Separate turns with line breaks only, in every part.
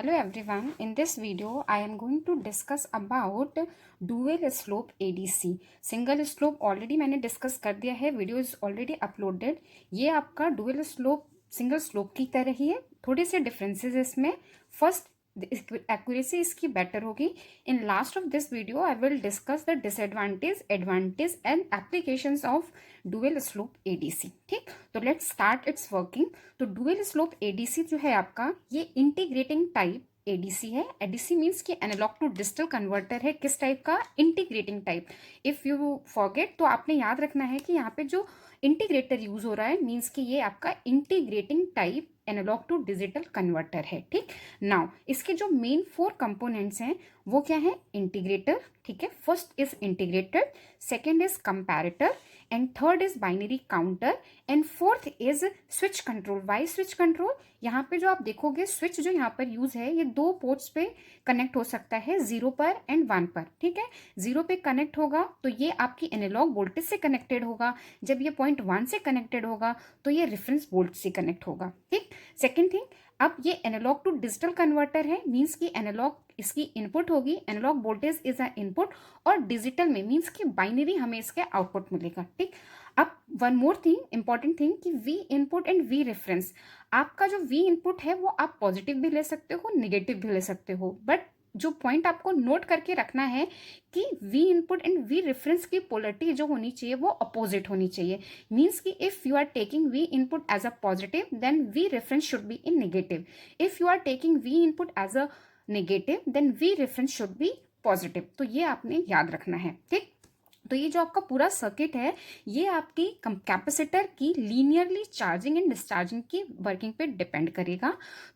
Hello everyone, in this video I am going to discuss about dual slope ADC. Single slope already मैंने discuss कर दिया है, video is already uploaded. ये आपका dual slope single slope की तरह ही है, थोड़े से डिफरेंसेस इसमें. फर्स्ट, एक्यूरेसी इसकी बेटर होगी. In last of this video I will discuss the disadvantage, advantage and applications of dual slope ADC. ठीक, तो लेट्स स्टार्ट इट्स वर्किंग. तो डुअल स्लोप एडीसी जो है आपका, ये इंटीग्रेटिंग टाइप एडीसी है. एडीसी मीन्स कि एनालॉग टू डिजिटल कन्वर्टर है. किस टाइप का? Integrating type. If you forget तो आपने याद रखना है कि यहाँ पे जो इंटीग्रेटर यूज हो रहा है मीन्स कि ये आपका integrating type analog to digital converter है. ठीक, नाउ इसके जो मेन 4 कंपोनेंट्स हैं वो क्या है? इंटीग्रेटर. ठीक है, first is integrator, second is comparator, and third is binary counter, and fourth is switch control. Why switch control? यहाँ पे जो आप देखोगे स्विच जो यहाँ पर यूज है, ये 2 पोर्ट्स पे कनेक्ट हो सकता है, 0 पर एंड 1 पर. ठीक है, 0 पे कनेक्ट होगा तो ये आपकी एनालॉग वोल्टेज से कनेक्टेड होगा. जब ये पॉइंट 1 से कनेक्टेड होगा तो ये रेफरेंस वोल्ट से कनेक्ट होगा. ठीक, सेकेंड थिंग, अब ये एनालॉग टू डिजिटल कन्वर्टर है, मीन्स कि एनालॉग इसकी इनपुट होगी, analog voltage is a input, और डिजिटल में मीन्स कि बाइनरी हमें इसके आउटपुट मिलेगा. ठीक, अब one more thing, important thing कि V input and V reference. आपका जो वी इनपुट है वो आप पॉजिटिव भी ले सकते हो, नेगेटिव भी ले सकते हो, बट जो पॉइंट आपको नोट करके रखना है कि V input and V reference की पोलरिटी जो होनी चाहिए वो अपोजिट होनी चाहिए. मीन्स कि if you are taking V input as a positive then V reference should be in negative. If you are taking V input as a negative then V reference should be positive. तो ये आपने याद रखना है. ठीक, तो ये जो आपका पूरा सर्किट है ये आपकी कैपेसिटर की लीनियरली चार्जिंग एंड डिस्चार्जिंग की वर्किंग पे डिपेंड करेगा.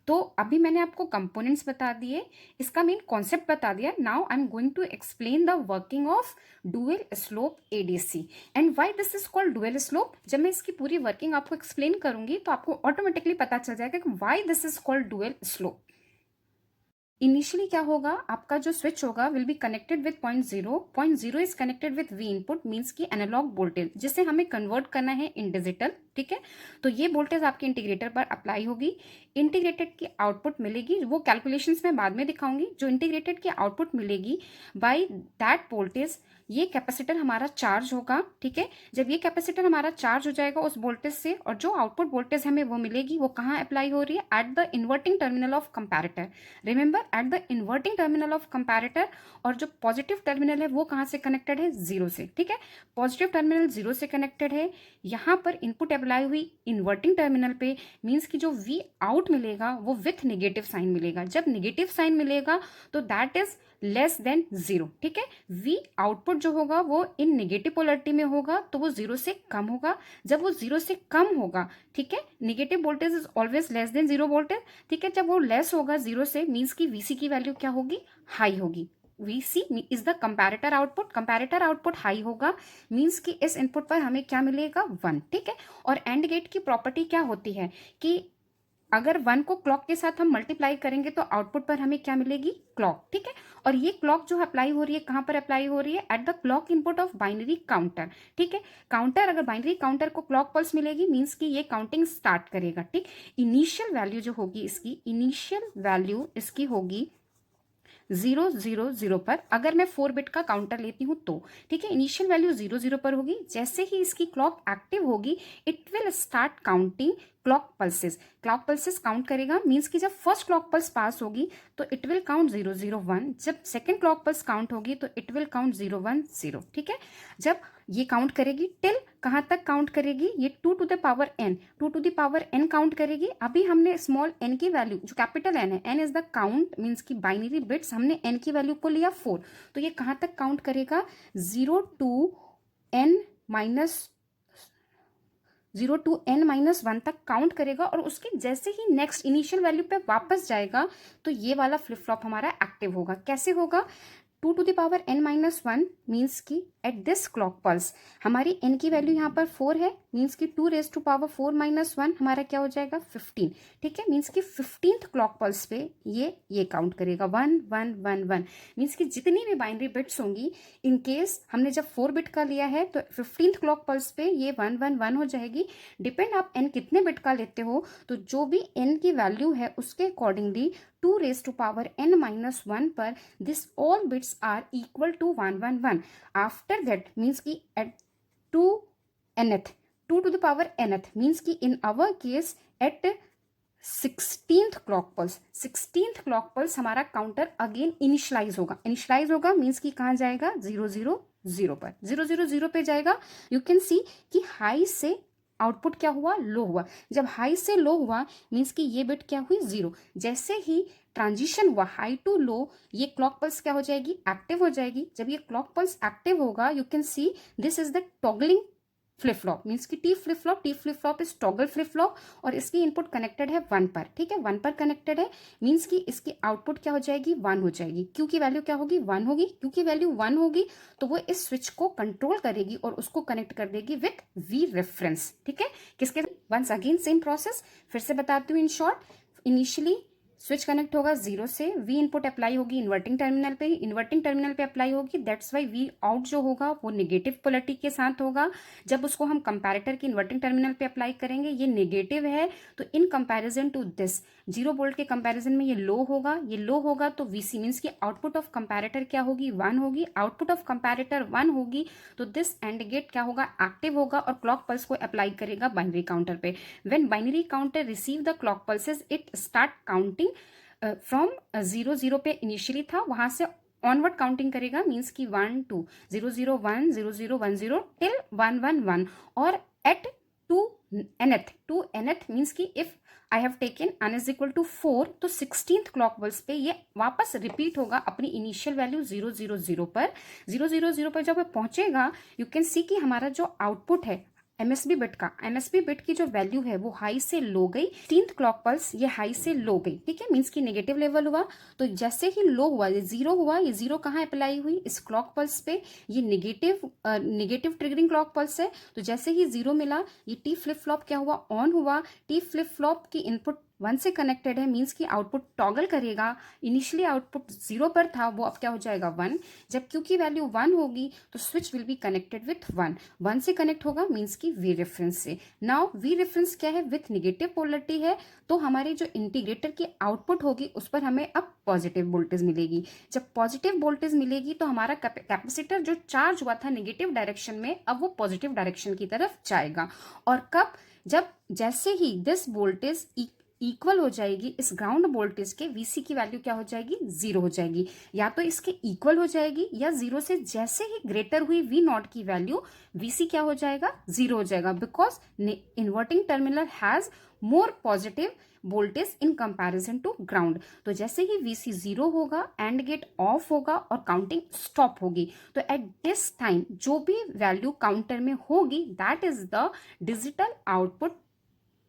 तो अभी मैंने आपको कंपोनेंट्स बता दिए, इसका मेन कॉन्सेप्ट बता दिया. Now I am going to explain the working of dual slope ADC and why this is called dual slope. जब मैं इसकी पूरी वर्किंग आपको एक्सप्लेन करूंगी तो आपको ऑटोमेटिकली पता चल जाएगा कि why this is called dual slope. Initially क्या होगा, आपका जो स्विच होगा will be connected with point zero is connected with we input, means की एनालॉग वोल्टेज जिसे हमें कन्वर्ट करना है इन डिजिटल. ठीक है, तो ये वोल्टेज आपके इंटीग्रेटर पर अप्लाई होगी. इंटीग्रेटेड की आउटपुट मिलेगी, वो कैलकुलेशंस में बाद में दिखाऊंगी. जो इंटीग्रेटेड की आउटपुट मिलेगी बाय दैट वोल्टेज, ये कैपेसिटर हमारा चार्ज होगा. ठीक है, जब ये कैपेसिटर हमारा चार्ज हो जाएगा उस वोल्टेज से, और जो आउटपुट वोल्टेज हमें वो मिलेगी वो कहाँ अप्लाई हो रही है? Eight the inverting terminal of comparator. Remember, eight the inverting terminal of comparator. और जो पॉजिटिव टर्मिनल है वो कहाँ से कनेक्टेड है? 0 से. ठीक है, पॉजिटिव टर्मिनल 0 से कनेक्टेड है. यहाँ पर इनपुट अप्लाई हुई इन्वर्टिंग टर्मिनल पे, मीन्स की जो वी आउट मिलेगा वो विथ नेगेटिव साइन मिलेगा. जब नेगेटिव साइन मिलेगा तो दैट इज लेस देन 0. ठीक है, वी आउटपुट जो होगा वो इन नेगेटिव पोलरिटी में होगा तो वो 0 से कम होगा. जब वो 0 से कम होगा, ठीक है, negative voltage is always less than 0 voltage. ठीक है, जब वो लेस होगा 0 से, मीन्स की वीसी की वैल्यू क्या होगी? हाई होगी. VC is the comparator output. Comparator output high होगा, मीन्स कि इस इनपुट पर हमें क्या मिलेगा? 1. ठीक है, और एंड गेट की प्रॉपर्टी क्या होती है कि अगर 1 को क्लॉक के साथ हम मल्टीप्लाई करेंगे तो आउटपुट पर हमें क्या मिलेगी? क्लॉक. ठीक है, और ये क्लॉक जो अप्लाई हो रही है कहाँ पर अप्लाई हो रही है? At the clock input of binary counter. ठीक है, काउंटर, अगर बाइनरी काउंटर को क्लॉक पल्स मिलेगी मीन्स कि ये काउंटिंग स्टार्ट करेगा. ठीक, इनिशियल वैल्यू जो होगी इसकी, इनिशियल वैल्यू इसकी होगी 000 पर. अगर मैं 4 बिट का काउंटर लेती हूँ तो, ठीक है, इनिशियल वैल्यू 00 पर होगी. जैसे ही इसकी क्लॉक एक्टिव होगी it will start counting clock pulses. Clock pulses count करेगा, मीन्स कि जब फर्स्ट क्लॉक पल्स पास होगी तो इट विल काउंट 001. जब सेकेंड क्लॉक पल्स काउंट होगी तो इट विल काउंट 010. ठीक है, जब ये काउंट करेगी टिल कहाँ तक काउंट करेगी? ये 2 to the power n, 2 to the power n count करेगी. अभी हमने स्मॉल n की वैल्यू, जो कैपिटल n है, n is the count, means की बाइनरी बिट्स, हमने n की वैल्यू को लिया 4, तो ये कहाँ तक काउंट करेगा? 0 to n-1 तक काउंट करेगा. और उसके जैसे ही नेक्स्ट इनिशियल वैल्यू पे वापस जाएगा तो ये वाला फ्लिप फ्लॉप हमारा एक्टिव होगा. कैसे होगा? 2 to the power n-1 means की एट दिस क्लॉक पल्स हमारी n की वैल्यू यहाँ पर 4 है, मीन्स की 2 raised to power 4 - 1 हमारा क्या हो जाएगा? 15. ठीक है, मीन्स की 15th क्लॉक पल्स पे ये काउंट करेगा 1 1 1 1. मीन्स की जितनी भी बाइनरी बिट्स होंगी, इन केस हमने जब 4 बिट का लिया है तो 15th क्लॉक पल्स पे ये 1 1 1 हो जाएगी. डिपेंड आप n कितने बिट का लेते हो, तो जो भी n की वैल्यू है उसके अकॉर्डिंगली 2^n-1 पर this all bits are equal to 1 1 1. After that means कि एट 2 nth मीन्स कि in our case at 16th clock pulse, 16th clock pulse हमारा काउंटर अगेन इनिशलाइज होगा मीन्स कि कहाँ जाएगा 0 0 0 पर, 0 0 0 पे जाएगा. यू कैन सी कि हाई से आउटपुट क्या हुआ, लो हुआ. जब हाई से लो हुआ मीन्स कि ये बिट क्या हुई 0. जैसे ही ट्रांजिशन हुआ हाई टू लो, ये क्लॉक पल्स क्या हो जाएगी, एक्टिव हो जाएगी. जब ये क्लॉक पल्स एक्टिव होगा you can see this is the toggling flip flop means कि T flip flop is toggle flip flop और इसकी इनपुट कनेक्टेड है 1 पर. ठीक है, 1 पर कनेक्टेड है मीन्स कि इसकी आउटपुट क्या हो जाएगी 1 हो जाएगी. क्यू की वैल्यू क्या होगी 1 होगी. क्यू की वैल्यू 1 होगी तो वो इस स्विच को कंट्रोल करेगी और उसको कनेक्ट कर देगी विथ वी रेफरेंस. ठीक है, किसके वंस अगेन सेम प्रोसेस फिर से बताती हूँ in short. Initially switch connect होगा 0 से, वी इनपुट अप्लाई होगी इन्वर्टिंग टर्मिनल पे, इन्वर्टिंग टर्मिनल पे अप्लाई होगी. दैट्स वाई वी आउट जो होगा वो नेगेटिव पोलैरिटी के साथ होगा. जब उसको हम कंपैरेटर की इन्वर्टिंग टर्मिनल पे अप्लाई करेंगे ये नेगेटिव है तो in comparison to this 0 volt के कंपैरिजन में ये लो होगा तो वीसी मीन्स की आउटपुट ऑफ कंपैरेटर क्या होगी 1 होगी. आउटपुट ऑफ कंपैरेटर 1 होगी तो दिस एंड गेट क्या होगा एक्टिव होगा और क्लॉक पल्स को अप्लाई करेगा बाइनरी काउंटर पे. When binary counter receive the clock pulses it start counting from 0 0 पे इनिशियली था वहां से ऑनवर्ड काउंटिंग करेगा मीन्स की 1 2 0 0 1 0 0 1 0 टिल 1 1 1 और एट 2 nth मीन्स की if I have taken n is equal to 4 तो 16th क्लॉक पल्स पे ये वापस रिपीट होगा अपनी इनिशियल वैल्यू 0 0 0 पर. 0 0 0 पर जब पहुंचेगा यू कैन सी कि हमारा जो आउटपुट है एमएसबी बिट की जो वैल्यू है वो हाई से लो गई. 16th क्लॉक पल्स ये हाई से लो गई. ठीक है, मीन्स की नेगेटिव लेवल हुआ तो जैसे ही लो हुआ ये 0 हुआ. ये 0 कहाँ अप्लाई हुई इस क्लॉक पल्स पे. ये नेगेटिव ट्रिगरिंग क्लॉक पल्स है तो जैसे ही 0 मिला ये टी फ्लिप फ्लॉप क्या हुआ ऑन हुआ. टी फ्लिप फ्लॉप की इनपुट 1 से कनेक्टेड है मीन्स की आउटपुट टॉगल करेगा. इनिशियली आउटपुट 0 पर था वो अब क्या हो जाएगा 1. जब क्यू की वैल्यू 1 होगी तो switch will be connected with 1 से कनेक्ट होगा मीन्स की वी रेफरेंस से. नाउ वी रेफरेंस क्या है विथ नेगेटिव पोलरिटी है तो हमारे जो इंटीग्रेटर की आउटपुट होगी उस पर हमें अब पॉजिटिव वोल्टेज मिलेगी. जब पॉजिटिव वोल्टेज मिलेगी तो हमारा कैपेसिटर जो चार्ज हुआ था नेगेटिव डायरेक्शन में अब वो पॉजिटिव डायरेक्शन की तरफ जाएगा. और कब जब जैसे ही दिस वोल्टेज इक्वल हो जाएगी इस ग्राउंड वोल्टेज के वीसी की वैल्यू क्या हो जाएगी 0 हो जाएगी. या तो इसके इक्वल हो जाएगी या 0 से जैसे ही ग्रेटर हुई वी नॉट की वैल्यू वीसी क्या हो जाएगा 0 हो जाएगा because inverting terminal has more positive voltage in comparison to ground. तो जैसे ही वीसी 0 होगा एंड गेट ऑफ होगा और काउंटिंग स्टॉप होगी. तो एट दिस टाइम जो भी वैल्यू काउंटर में होगी that is the digital output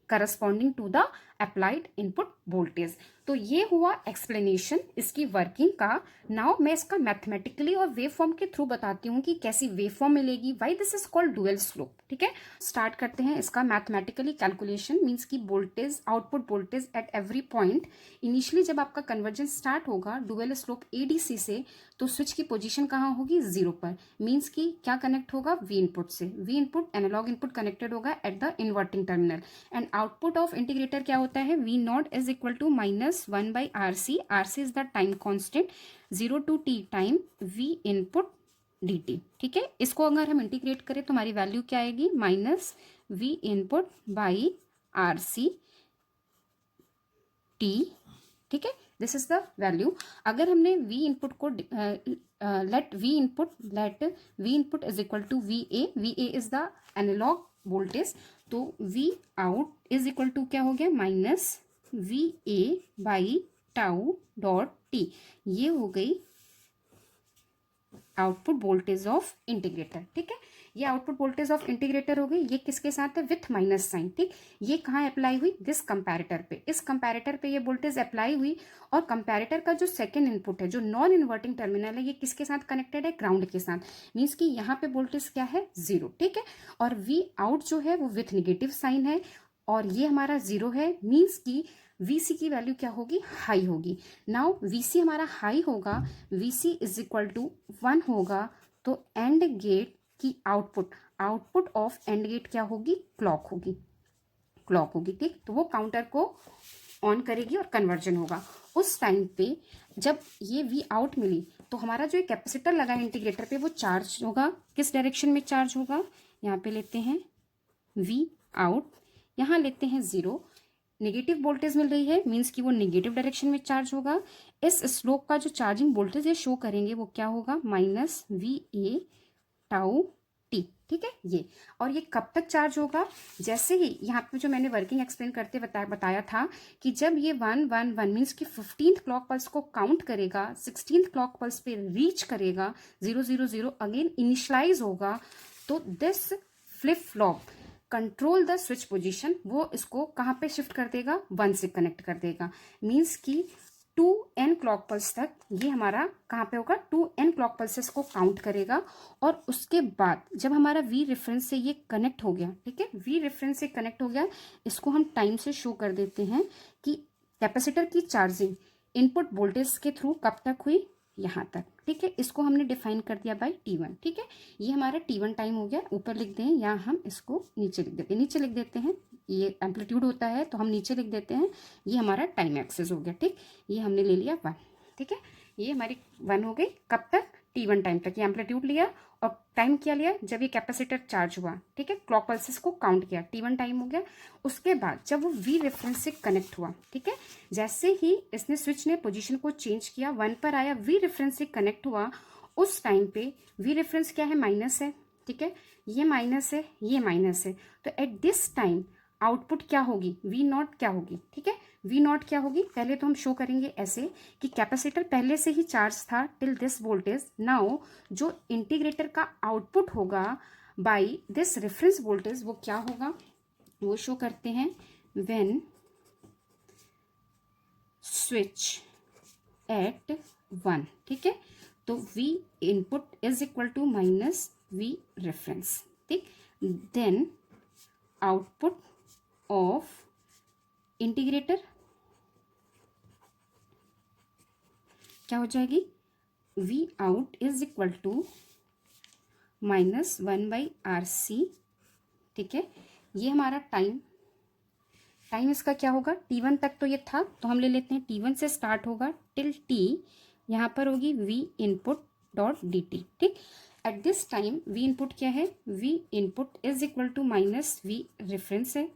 corresponding to the applied input voltage. तो ये हुआ एक्सप्लेनेशन इसकी वर्किंग का. नाउ मैं इसका मैथमेटिकली और वेव फॉर्म के थ्रू बताती हूँ कि कैसी वेव फॉर्म मिलेगी. Why this is called dual slope. ठीक है, स्टार्ट करते हैं इसका मैथमेटिकली कैलकुलेशन. मीन्स की voltage output voltage at every point. Initially जब आपका कन्वर्जेंस स्टार्ट होगा डुअल स्लोप एडीसी से तो स्विच की पोजीशन कहाँ होगी 0 पर. मीन्स की क्या कनेक्ट होगा वी इनपुट से. V input analog input connected होगा at the inverting terminal and output of integrator क्या होता है V not is equal to -1 by RC. RC is the time constant 0 to t time V input dt. ठीक है, इसको अगर हम integrate करें तो हमारी वैल्यू क्या आएगी -V input by RC t. ठीक है, दिस इज द वैल्यू. अगर हमने V इनपुट को let V input is equal to VA is the analog voltage तो V out is equal to क्या हो गया -VA by tau dot T. ये हो गई आउटपुट वोल्टेज ऑफ इंटीग्रेटर. ठीक है, ये आउटपुट वोल्टेज ऑफ इंटीग्रेटर हो गई. ये किसके साथ है विथ माइनस साइन. ठीक, ये कहाँ अप्लाई हुई दिस कंपैरेटर पे. इस कंपैरेटर पे ये वोल्टेज अप्लाई हुई और कंपैरेटर का जो सेकंड इनपुट है जो नॉन इन्वर्टिंग टर्मिनल है ये किसके साथ कनेक्टेड है ग्राउंड के साथ. मीन्स कि यहाँ पे वोल्टेज क्या है 0. ठीक है, और वी आउट जो है वो विथ निगेटिव साइन है और ये हमारा 0 है. मीन्स की VC की वैल्यू क्या होगी हाई होगी. नाउ VC हमारा हाई होगा VC इज इक्वल टू 1 होगा तो एंड गेट की आउटपुट ऑफ एंड गेट क्या होगी क्लॉक होगी. ठीक, तो वो काउंटर को ऑन करेगी और कन्वर्जन होगा। उस टाइम पे जब ये वी आउट मिली तो हमारा जो कैपेसिटर लगा है इंटीग्रेटर पे वो चार्ज होगा। किस डायरेक्शन में चार्ज होगा, यहाँ पे लेते हैं वी आउट, यहाँ लेते हैं 0, नेगेटिव वोल्टेज मिल रही है, मीन्स कि वो नेगेटिव डायरेक्शन में चार्ज होगा। इस स्लोप का जो चार्जिंग वोल्टेज है शो करेंगे वो क्या होगा, minus V A tau T. ठीक है ये, और ये कब तक चार्ज होगा, जैसे ही यहाँ पे जो मैंने वर्किंग एक्सप्लेन करते बताया था कि जब ये 111 मीन्स कि 15th क्लॉक पल्स को काउंट करेगा, 16th क्लॉक पल्स पे रीच करेगा, 000 अगेन इनिशलाइज होगा, तो this flip flop control the switch position, वो इसको कहाँ पे शिफ्ट कर देगा, 1 से कनेक्ट कर देगा। मीन्स कि 2n क्लॉक पल्स तक ये हमारा कहाँ पे होगा, 2n क्लॉक पल्सेस को काउंट करेगा। और उसके बाद जब हमारा वी रेफरेंस से ये कनेक्ट हो गया, ठीक है, वी रेफरेंस से कनेक्ट हो गया, इसको हम टाइम से शो कर देते हैं कि कैपेसिटर की चार्जिंग इनपुट वोल्टेज के थ्रू कब तक हुई, यहाँ तक। ठीक है, इसको हमने डिफाइन कर दिया बाय T1। ठीक है, ये हमारा T1 टाइम हो गया, ऊपर लिख दें या हम इसको नीचे लिख देते हैं, नीचे लिख देते हैं, ये एम्पलीट्यूड होता है तो हम नीचे लिख देते हैं, ये हमारा टाइम एक्सेस हो गया। ठीक, ये हमने ले लिया 1। ठीक है, ये हमारी 1 हो गई, कब तक, T1 टाइम तक। ये एम्पलीट्यूड लिया और टाइम क्या लिया, जब ये कैपेसिटर चार्ज हुआ। ठीक है, क्लॉक पल्सेस को काउंट किया, T1 टाइम हो गया। उसके बाद जब वो वी रेफरेंस से कनेक्ट हुआ, ठीक है, जैसे ही इसने स्विच ने पोजीशन को चेंज किया, 1 पर आया, वी रेफरेंस से कनेक्ट हुआ, उस टाइम पे वी रेफरेंस क्या है, माइनस है। ठीक है, ये माइनस है, ये माइनस है, तो एट दिस टाइम आउटपुट क्या होगी, वी नॉट क्या होगी। ठीक है, वी नॉट क्या होगी, पहले तो हम शो करेंगे ऐसे कि कैपेसिटर पहले से ही चार्ज था टिल दिस वोल्टेज। नाउ जो इंटीग्रेटर का आउटपुट होगा बाय दिस रेफरेंस वोल्टेज वो क्या होगा, वो शो करते हैं, व्हेन स्विच एट 1। ठीक है, तो V input is equal to minus V reference. ठीक, देन आउटपुट ऑफ इंटीग्रेटर क्या हो जाएगी, V out is equal to minus 1/RC। ठीक है, ये हमारा टाइम इसका क्या होगा, T1 तक तो ये था, तो हम ले लेते हैं T1 से स्टार्ट होगा टिल T, यहाँ पर होगी V input dot D T. ठीक, at this time V input क्या है, V input is equal to minus V reference है,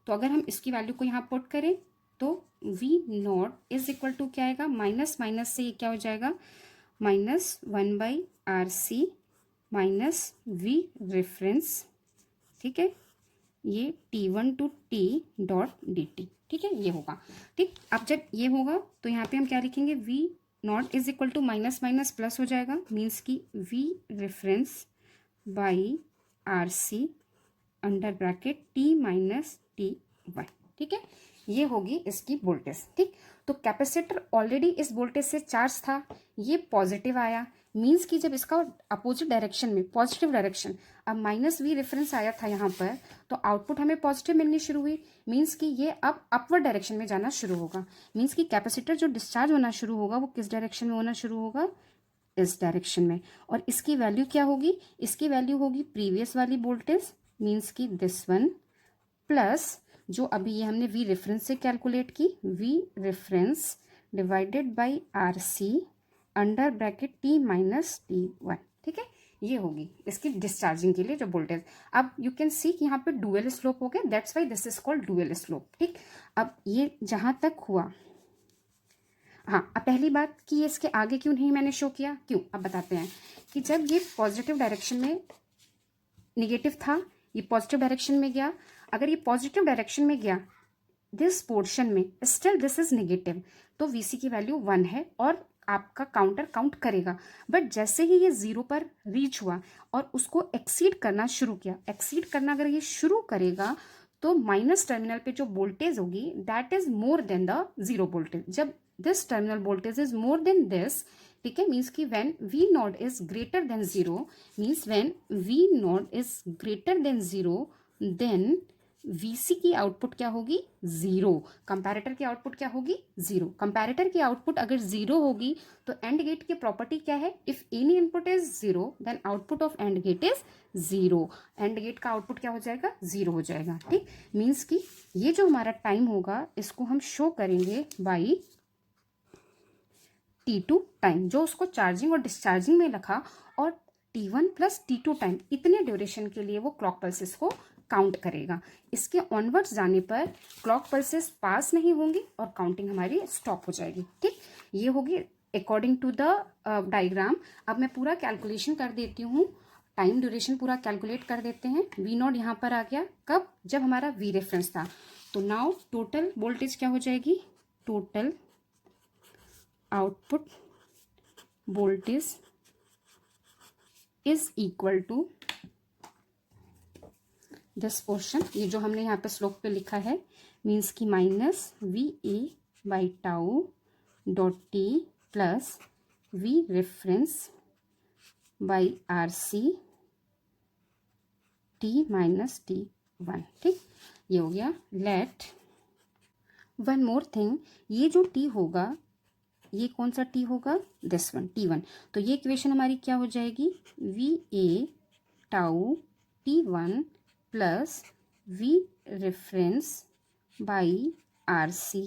तो अगर हम इसकी वैल्यू को यहाँ पुट करें तो V not is equal to क्या आएगा, माइनस माइनस से ये क्या हो जाएगा, minus 1/RC minus V reference. ठीक है, ये T1 to T dot D T. ठीक है, ये होगा। ठीक, अब जब ये होगा तो यहाँ पे हम क्या लिखेंगे, V not is equal to minus minus plus हो जाएगा, मीन्स की V reference by RC under bracket T minus T1। ठीक है, ये होगी इसकी वोल्टेज। ठीक, तो कैपेसिटर ऑलरेडी इस वोल्टेज से चार्ज था, ये पॉजिटिव आया, मीन्स कि जब इसका अपोजिट डायरेक्शन में पॉजिटिव डायरेक्शन, अब माइनस वी रेफरेंस आया था यहाँ पर, तो आउटपुट हमें पॉजिटिव मिलनी शुरू हुई, मीन्स कि ये अब अपवर्ड डायरेक्शन में जाना शुरू होगा। मीन्स कि कैपेसिटर जो डिस्चार्ज होना शुरू होगा वो किस डायरेक्शन में होना शुरू होगा, इस डायरेक्शन में। और इसकी वैल्यू क्या होगी, इसकी वैल्यू होगी प्रीवियस वाली वोल्टेज, मीन्स कि दिस वन, प्लस जो अभी ये हमने वी रेफरेंस से कैलकुलेट की, V reference divided by RC under bracket T minus T1। ठीक है, ये होगी इसकी डिस्चार्जिंग के लिए जो वोल्टेज। अब यू कैन सी कि यहाँ पे डुअल स्लोप हो गया, that's why this is called dual slope. ठीक, अब ये जहाँ तक हुआ, हाँ, अब पहली बात कि ये इसके आगे क्यों नहीं मैंने शो किया, क्यों, अब बताते हैं कि जब ये पॉजिटिव डायरेक्शन में निगेटिव था, ये पॉजिटिव डायरेक्शन में गया, अगर ये पॉजिटिव डायरेक्शन में गया दिस पोर्शन में, स्टिल दिस इज नेगेटिव, तो VC की वैल्यू 1 है और आपका काउंटर काउंट करेगा। बट जैसे ही ये 0 पर रीच हुआ और उसको एक्सीड करना शुरू किया, एक्सीड करना अगर ये शुरू करेगा तो माइनस टर्मिनल पे जो वोल्टेज होगी that is more than the 0 voltage. जब this terminal voltage is more than this, ठीक है, मीन्स कि when V not is greater than 0, means when V not is greater than 0 then VC की आउटपुट क्या होगी, 0। कंपैरेटर की आउटपुट क्या होगी, 0। कंपैरेटर की आउटपुट अगर 0 होगी तो एंड गेट की प्रॉपर्टी क्या है, if any input is 0 then output of AND gate is 0। AND gate का आउटपुट क्या हो जाएगा, 0 हो जाएगा। ठीक, मीन्स कि ये जो हमारा टाइम होगा इसको हम शो करेंगे बाई T2 टाइम, जो उसको चार्जिंग और डिस्चार्जिंग में रखा, और T1 प्लस T2 टाइम, इतने ड्यूरेशन के लिए वो क्लॉक पल्सेस को काउंट करेगा। इसके ऑनवर्ड्स जाने पर क्लॉक पल्सेस पास नहीं होंगी और काउंटिंग हमारी स्टॉप हो जाएगी। ठीक, ये होगी अकॉर्डिंग टू द डायग्राम। अब मैं पूरा कैलकुलेशन कर देती हूँ, टाइम ड्यूरेशन पूरा कैलकुलेट कर देते हैं। V0 यहाँ पर आ गया कब, जब हमारा V रेफरेंस था। तो नाउ टोटल वोल्टेज क्या हो जाएगी, total output voltage is equal to this portion, ये जो हमने यहाँ पे स्लोप पे लिखा है, मीन्स की minus VA by tau dot T plus V reference by RC T minus T1। ठीक, ये हो गया। लेट वन मोर थिंग, ये जो T होगा ये कौन सा T होगा, दिस वन, T1। तो ये इक्वेशन हमारी क्या हो जाएगी, VA tau T1 plus V reference by RC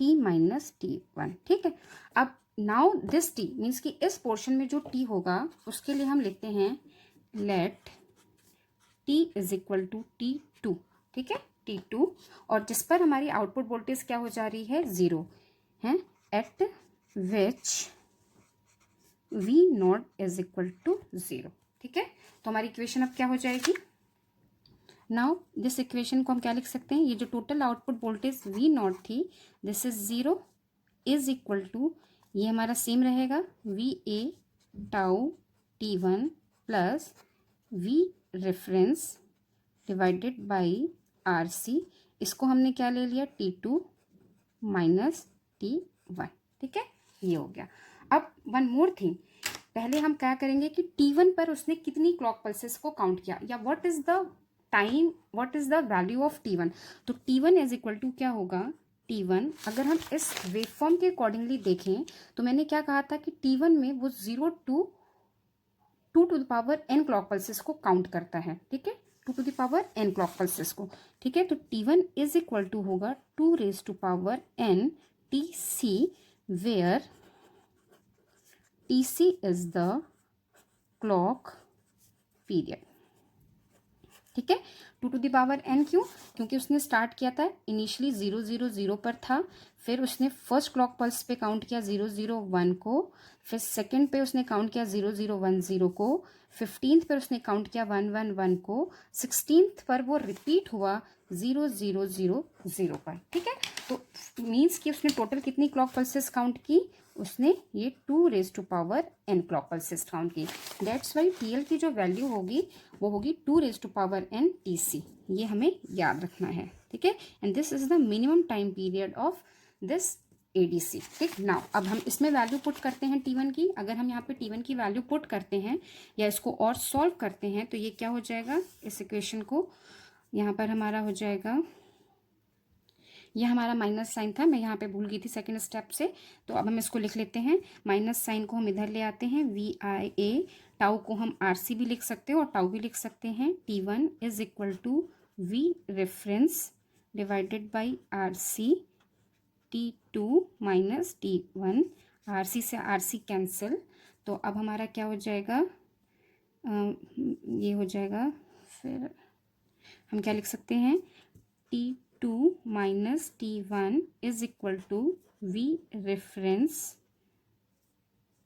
T minus T1। ठीक है, अब नाउ दिस T मीन्स कि इस पोर्शन में जो T होगा उसके लिए हम लिखते हैं let T is equal to T2। ठीक है, T2, और जिस पर हमारी आउटपुट वोल्टेज क्या हो जा रही है, 0 है, at which V0 is equal to 0। ठीक है, तो हमारी इक्वेशन अब क्या हो जाएगी, नाउ दिस इक्वेशन को हम क्या लिख सकते हैं, ये जो टोटल आउटपुट वोल्टेज V0 थी, this is 0 is equal to, ये हमारा सेम रहेगा, VA tau T1 plus V reference divided by RC, इसको हमने क्या ले लिया, T2 माइनस T1। ठीक है, ये हो गया। अब वन मोर थिंग, पहले हम क्या करेंगे कि T1 पर उसने कितनी क्लॉक पल्सेस को काउंट किया, या what is the time, what is the value of T1। तो T1 इज इक्वल टू क्या होगा, T1 अगर हम इस वेवफॉर्म के अकॉर्डिंगली देखें तो मैंने क्या कहा था कि T1 में वो 0 two to the power n clock pulses को काउंट करता है। ठीक है, 2 to the power n clock pulses को। ठीक है, तो T1 इज इक्वल टू होगा 2 raise to power n TC, where TC is the clock period. ठीक है, 2 टू द पावर n, क्यों, क्योंकि उसने स्टार्ट किया था इनिशियली 0 0 0 पर था, फिर उसने फर्स्ट क्लॉक पल्स पे काउंट किया 0 0 1 को, फिर सेकंड पे उसने काउंट किया 0 0 1 0 को, 15th पर उसने काउंट किया 1 1 1 को, 16th पर वो रिपीट हुआ 0 0 0 0 पर। ठीक है, तो मीन्स कि उसने टोटल कितनी क्लॉक पल्सेस काउंट की, उसने ये 2 raise to power n clock pulses count की। दैट्स वाई TL की जो वैल्यू होगी वो होगी 2 raise to power n TC, ये हमें याद रखना है। ठीक है, and this is the minimum time period of this ADC। ठीक, नाउ अब हम इसमें वैल्यू पुट करते हैं T1 की। अगर हम यहाँ पे T1 की वैल्यू पुट करते हैं या इसको और सॉल्व करते हैं तो ये क्या हो जाएगा, इस इक्वेशन को यहाँ पर हमारा हो जाएगा, ये हमारा माइनस साइन था, मैं यहाँ पे भूल गई थी सेकंड स्टेप से, तो अब हम इसको लिख लेते हैं, माइनस साइन को हम इधर ले आते हैं, VIA, टाउ को हम RC भी लिख सकते हैं और टाउ भी लिख सकते हैं। T1 is equal to V reference divided by RC T2 minus T1, RC से RC कैंसिल, तो अब हमारा क्या हो जाएगा, ये हो जाएगा, फिर हम क्या लिख सकते हैं, T2 minus T1 is equal to V reference,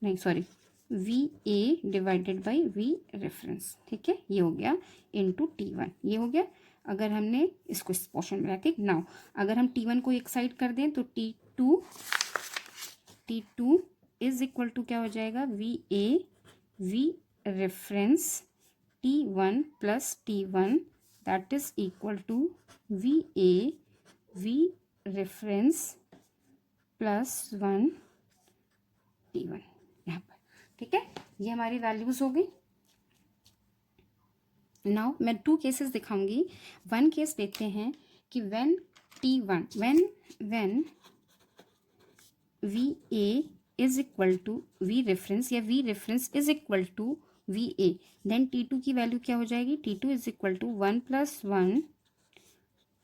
नहीं sorry, VA divided by V reference. ठीक है, ये हो गया इनटू T1, ये हो गया। अगर हमने इसको इस पोर्शन में रखे, नाउ अगर हम T1 को एक साइड कर दें तो T2 इज इक्वल टू क्या हो जाएगा, VA V reference T1 plus T1 that is equal to VA V reference plus 1 T1 यहाँ पर। ठीक है, ये हमारी वैल्यूज हो गई। नाउ मैं 2 केसेस दिखाऊंगी। वन केस देखते हैं कि when T1 when VA is equal to V reference या V reference is equal to VA, then T2 की वैल्यू क्या हो जाएगी, T2 is equal to 1+1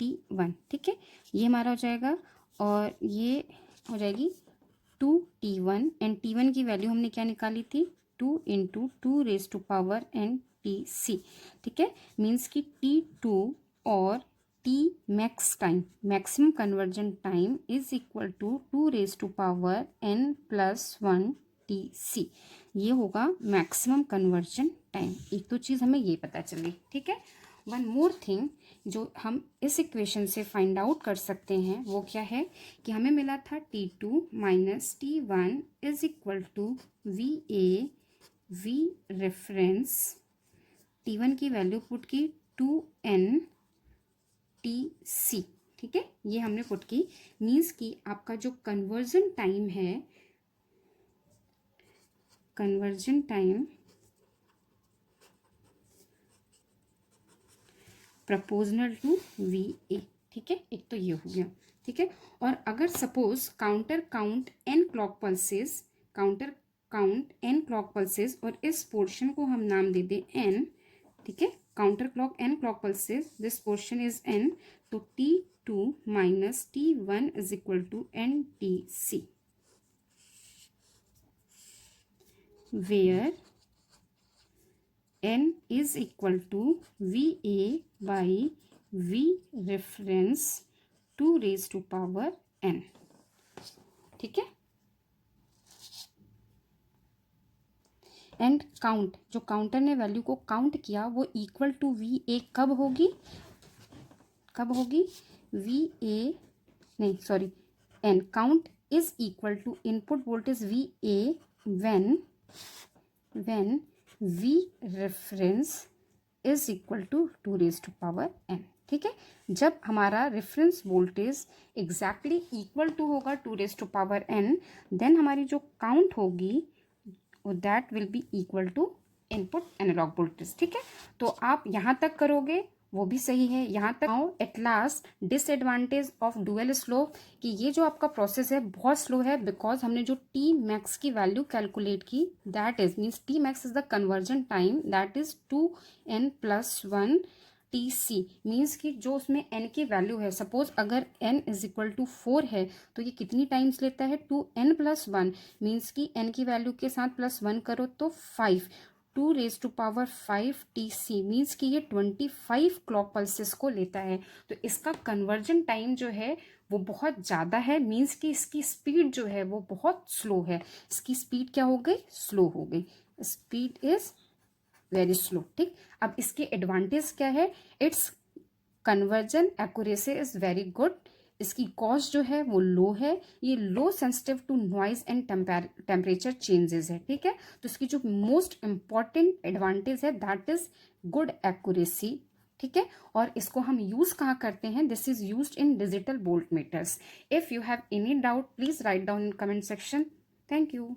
T1। ठीक है, ये हमारा हो जाएगा और ये हो जाएगी 2T1 एंड T1 की वैल्यू हमने क्या निकाली थी, 2 × 2⁻n TC। ठीक है, मीन्स कि T2 और T max time, maximum conversion time is equal to 2⁻n+1 TC। ये होगा मैक्सिमम कन्वर्जन टाइम। एक तो चीज़ हमें ये पता चली। ठीक है, वन मोर थिंग जो हम इस इक्वेशन से फाइंड आउट कर सकते हैं वो क्या है कि हमें मिला था T2 - T1 is equal to VA V reference, T1 की वैल्यू पुट की 2n TC। ठीक है, ये हमने पुट की, मीन्स कि आपका जो कन्वर्जन टाइम है, conversion time proportional to VA। ठीक है, एक तो ये हो गया। ठीक है, और अगर suppose counter count n clock pulses, counter count n clock pulses और इस पोर्शन को हम नाम दे दें n। ठीक है, counter clock n clock pulses, this portion is n, तो T2 - T1 is equal to NTC, where n is equal to VA by V reference 2⁻n। ठीक है, एंड काउंट, जो काउंटर ने वैल्यू को काउंट किया वो इक्वल टू VA कब होगी, कब होगी, VA नहीं sorry n, count is equal to input voltage VA when V reference is equal to 2⁻n। ठीक है, जब हमारा reference voltage exactly equal to होगा 2⁻n, देन हमारी जो काउंट होगी that will be equal to input analog voltage. ठीक है, तो आप यहाँ तक करोगे वो भी सही है, यहाँ तक आओ। At last disadvantage of dual slope, कि ये जो आपका प्रोसेस है बहुत स्लो है, बिकॉज हमने जो टी मैक्स की वैल्यू कैलकुलेट की, that is means T max is the conversion time, that is 2n+1 TC। Means कि जो उसमें n की वैल्यू है, सपोज अगर n इज इक्वल टू 4 है तो ये कितनी टाइम्स लेता है, 2n+1, मीन्स कि n की वैल्यू के साथ +1 करो तो 5, 2⁻5 TC, मीन्स कि ये 25 क्लॉक पल्सेस को लेता है। तो इसका कन्वर्जन टाइम जो है वो बहुत ज़्यादा है, मीन्स कि इसकी स्पीड जो है वो बहुत स्लो है। इसकी स्पीड क्या हो गई, स्लो हो गई, स्पीड इज वेरी स्लो। ठीक, अब इसके एडवांटेज क्या है, it's conversion accuracy is very good, इसकी कॉस्ट जो है वो लो है, ये low sensitive to noise and temperature changes है। ठीक है, तो इसकी जो मोस्ट इम्पॉर्टेंट एडवांटेज है दैट इज गुड एक्यूरेसी। ठीक है, और इसको हम यूज कहाँ करते हैं, this is used in digital voltmeters. If you have any doubt please write down in comment section. Thank you.